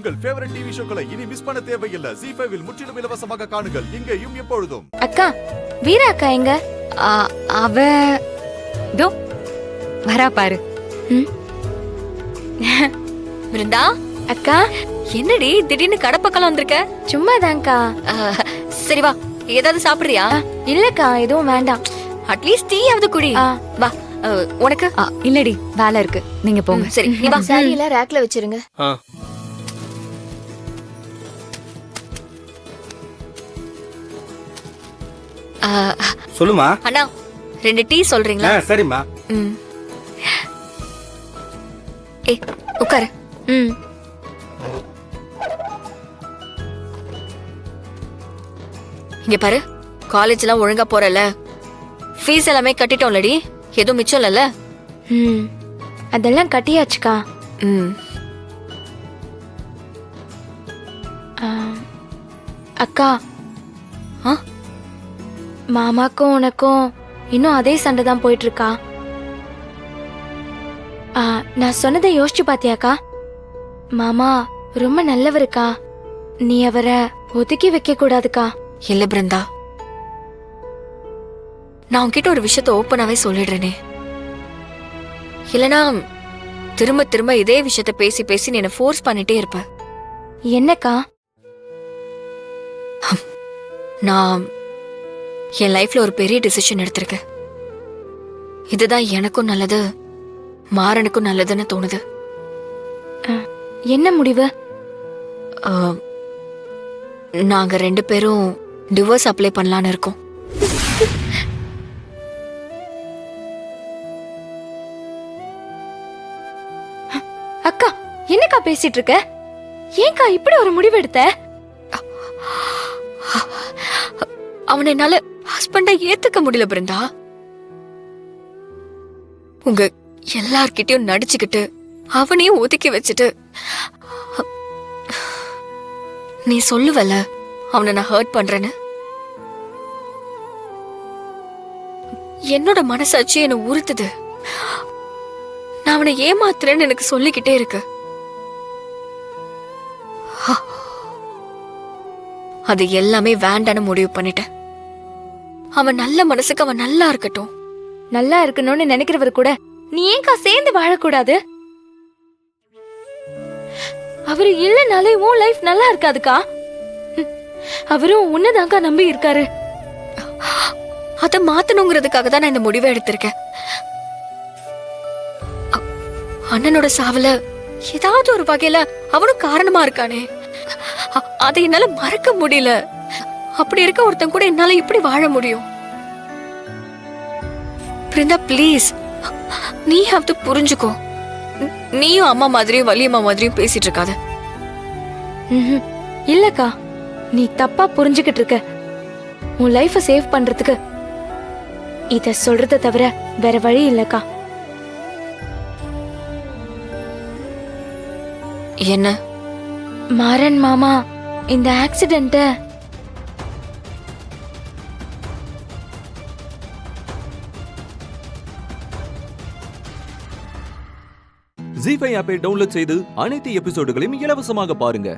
உங்கள் favourite TV ஷோக்களை இனி miss பண்ண தேவையில்லை. ZEE5 இல் முற்றிலும் இலவசமாக காணுங்கள், இங்கேயும் எப்பொழுதும். அக்கா, வீரா அக்கா எங்க? அவ தோ வரா பாரு. பிருந்தா அக்கா, என்னடி திடீர்னு கடப்பக்கம் வந்திருக்க? சும்மாதான்க்கா. சரி வா, ஏதாவது சாப்பிடுறியா? இல்லக்கா, எதுவும் வேண்டாம். அட்லீஸ்ட் டீயாவது குடி. வா, உனக்கு இல்லடி, வேலை இருக்கு, நீங்க போங்க. சரி நீ வா. சாரியில ரேக்ல வச்சிருங்க. சொல்லுமா. அண்ணா 2 டீ சொல்றீங்களா? சரிம்மா. ஏ உட்காரு. இங்க பாரு, காலேஜ் எல்லாம் ஒழுங்கா போறல, ஃபீஸ் எல்லாமே கட்டிட்டோம்லடி, எதுவும் மிச்சம் இல்லல? அதெல்லாம் கட்டியாச்சுக்கா. அக்கா, மாமாக்கும் உனக்கும் இன்னும் அதே சண்டை தான் போயிட்டு இருக்கா? நான் சொன்னதை யோசிச்சு பாத்தியாக்கா? மாமா ரொம்ப நல்லவருக்கா, நீ அவரை ஒதுக்கி வைக்க கூடாதுக்கா. இல்ல பிருந்தா, நான் உன்கிட்ட ஒரு விஷயத்த ஓப்பனாவே சொல்லிடுறேனே, இல்லனா திரும்ப திரும்ப இதே விஷயத்த பேசி பேசி நீ என்ன ஃபோர்ஸ் பண்ணிட்டே இருப்ப. என்னக்கா? நான் என் லைஃப்ல ஒரு பெரிய டிசிஷன் எடுத்திருக்கேன். இதுதான் எனக்கும் நல்லது, மாறனுக்கும் நல்லதுன்னு தோணுது. என்ன முடிவு? நாங்க 2 பேரும் டிவோர்ஸ் அப்ளை பண்ணலான்னு இருக்கோம். அக்கா, என்னக்கா பேசிட்டு இருக்க? ஏன்க்கா இப்படி ஒரு முடிவு எடுத்த? அவனை என்னால ஹஸ்பண்டா ஏத்துக்க முடியல பிருந்தா. உங்க எல்லார்கிட்டயும் நடிச்சுக்கிட்டு அவனையும் ஒதுக்கி வச்சுட்டு, நீ சொல்லுவல அவனை நான் ஹர்ட் பண்றேன்னு. என்னோட மனசாட்சி என்ன உறுத்துது. நான் அவனை ஏமாத்துறேன்னு எனக்கு சொல்லிக்கிட்டே இருக்கு. அது எல்லாமே வேண்டான்னு முடிவு பண்ணிட்டேன். அவன் நல்ல மனசுக்கு அவன் நல்லா இருக்கட்டும். நல்லா இருக்கணும்னு நினைக்கிறவர் கூட நீ ஏன்க்கா சேர்ந்து வாழக்கூடாது? அவரு இல்லனாலே உன் லைஃப் நல்லா இருக்காதுக்கா. அவரும் உன்னதாக்கா நம்பி இருக்காரு. அத மாத்தணுங்கிறதுக்காக தான் நான் இந்த முடிவை எடுத்திருக்கேன். அண்ணனோட சாவல ஏதாவது ஒரு வகையில அவனும் காரணமா இருக்கானே, அதை என்னால மறக்க முடியல. அப்படி இருக்க ஒருத்தன் கூட என்னால இப்படி வாழ முடியும்? பிருந்தா ப்ளீஸ், நீ ஹாவ் டு புரிஞ்சுக்கோ. நீயும் அம்மா மாதிரியும் வலியம்மா மாதிரியும் பேசிட்டு இருக்காத. இல்லக்கா, நீ தப்பா புரிஞ்சுக்கிட்டு இருக்க. உன் லைஃப சேவ் பண்றதுக்கு இத சொல்றத தவிர வேற வழி இல்லக்கா. என்ன? மாறன் மாமா இந்த ஆக்சிடென்ட்ட ZEE5 ஆப்பை டவுன்லோட் செய்து அனைத்து எபிசோடுகளையும் இலவசமாக பாருங்க.